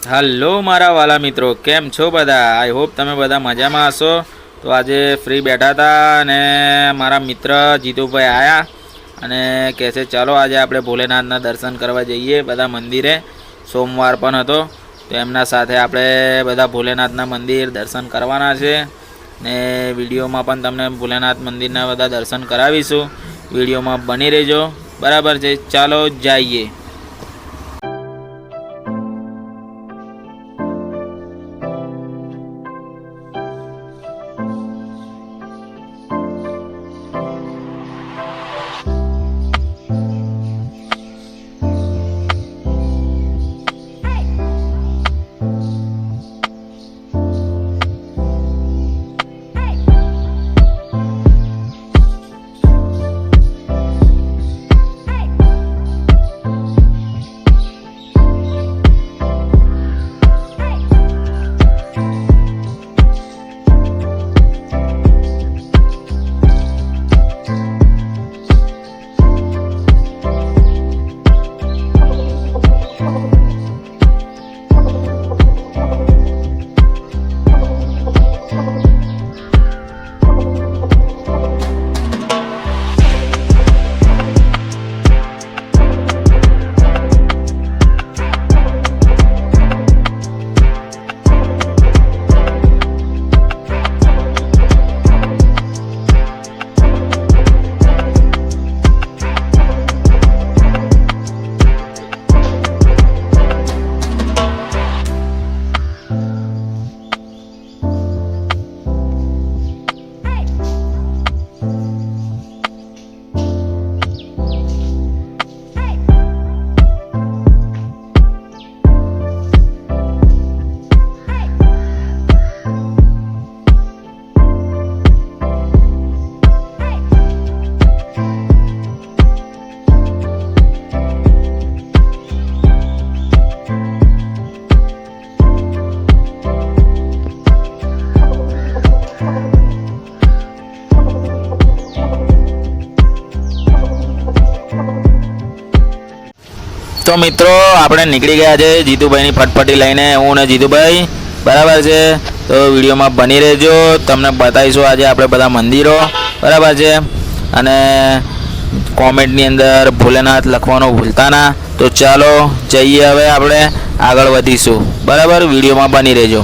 Hello મારા વાલા મિત્રો, કેમ છો બધા? આઈ હોપ તમે બધા મજામાં હશો। તો આજે ફ્રી બેઠા હતા અને મારા મિત્ર જીતુભાઈ આવ્યા અને કહે છે ચાલો આજે આપણે ભોલેનાથના દર્શન કરવા જઈએ બધા મંદિરે। સોમવાર પણ હતો તો એમના સાથે આપણે બધા ભોલેનાથના મંદિર દર્શન કરવાના છે ને વિડીયોમાં પણ તમને ભોલેનાથ મંદિરના બધા દર્શન કરાવીશું। વિડીયોમાં બની રહેજો, બરાબર છે? ચાલો જઈએ। तो मित्रों આપણે નીકળી ગયા છે જીતુભાઈની ફટફટી લઈને, હું ને જીતુભાઈ, બરાબર છે? તો વિડીયોમાં બની રહેજો, તમને બતાવીશું આજે આપણે બધા મંદિરો, બરાબર છે? અને કોમેન્ટની અંદર ભોલેનાથ લખવાનું ભૂલતા ના। તો ચાલો જઈએ, હવે આપણે આગળ વધીશું, બરાબર? વિડીયોમાં બની રહેજો।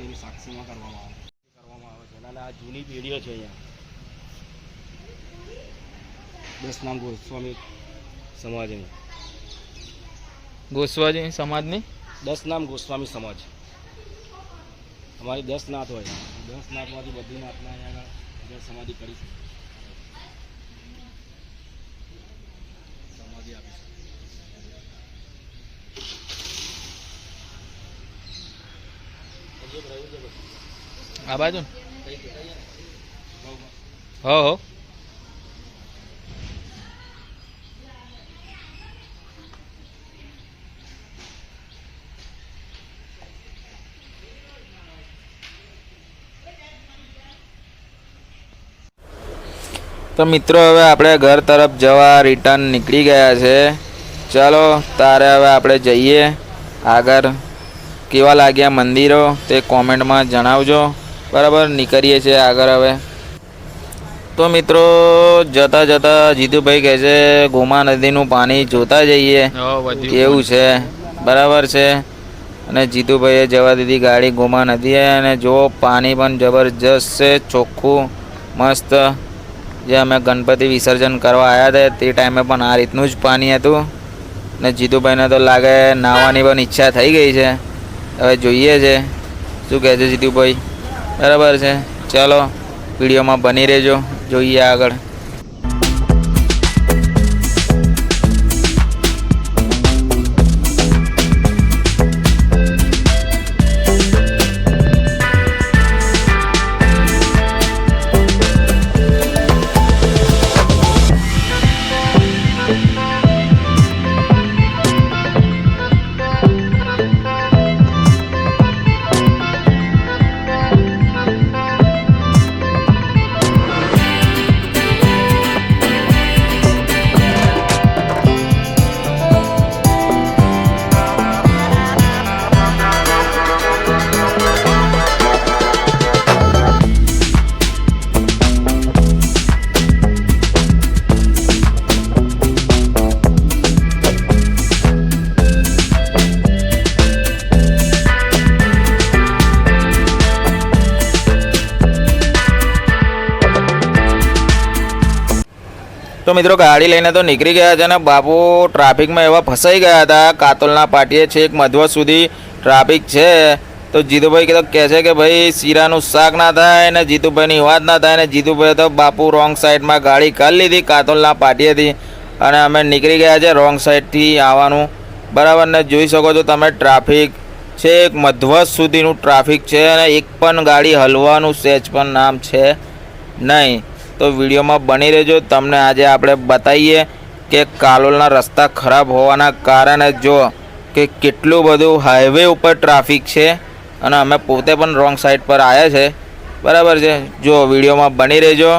એની સાક્ષીમાં કરવામાં આવે છે. અને આ જૂની પેઢીઓ છે અહીંયા 10 નામ ગોસ્વામી સમાજની. ગોસ્વામી સમાજની 10 નામ ગોસ્વામી સમાજ. અમારી 10 નાથ હોય, 10 નાથમાંથી બધી નાથના અહીંયા આગળ સમાધિ કરી છે. સમાધિ આપી છે. આ બાજુ હો તો મિત્રો હવે આપણે ઘર તરફ જવા રિટર્ન નીકળી ગયા છે. ચાલો તારે હવે આપણે જઈએ આગળ. કેવા લાગ્યા મંદિરો તે કોમેન્ટમાં જણાવજો. બરાબર, નીકળીએ છીએ આગળ હવે. તો મિત્રો જતાં જતાં જીતુભાઈ કહે છે ગોમા નદીનું પાણી જોતા જઈએ કેવું છે. બરાબર છે. અને જીતુભાઈએ જવા દીધી ગાડી ગોમા નદીએ. અને જો પાણી પણ જબરજસ્ત છે, ચોખ્ખું મસ્ત. જે અમે ગણપતિ વિસર્જન કરવા આવ્યા હતા તે ટાઈમે પણ આ રીતનું જ પાણી હતું. ને જીતુભાઈને તો લાગે નાહવાની પણ ઈચ્છા થઈ ગઈ છે. હવે જોઈએ છે શું કહે છે જીતુભાઈ. બરાબર છે, ચાલો વિડીયોમાં બની રહેજો, જોઈએ આગળ. તો મિત્રો ગાડી લઈને તો નીકળી ગયા છે ને બાપુ ટ્રાફિકમાં એવા ફસાઈ ગયા હતા. કાતોલના પાટીએ છેક મધ્વત સુધી ટ્રાફિક છે. તો જીતુભાઈ તો કહે છે કે ભાઈ શીરાનું શાક ના થાય ને જીતુભાઈની વાત ના થાય. ને જીતુભાઈ તો બાપુ રોંગ સાઈડમાં ગાડી કરી લીધી કાતોલના પાટીએથી અને અમે નીકળી ગયા છે રોંગ સાઈડથી આવવાનું. બરાબર ને જોઈ શકો છો તમે ટ્રાફિક છેક મધ્વત સુધીનું ટ્રાફિક છે અને એક પણ ગાડી હલવાનું સહેજ પણ નામ છે નહીં. તો વિડીયોમાં બની રહેજો. તમને આજે આપણે બતાવીએ કે કાલોલના રસ્તા ખરાબ હોવાના કારણે જો કે કેટલું બધું હાઈવે ઉપર ટ્રાફિક છે અને અમે પોતે પણ રોંગ સાઈડ પર આવ્યા છે. બરાબર છે, જો વિડીયોમાં બની રહેજો.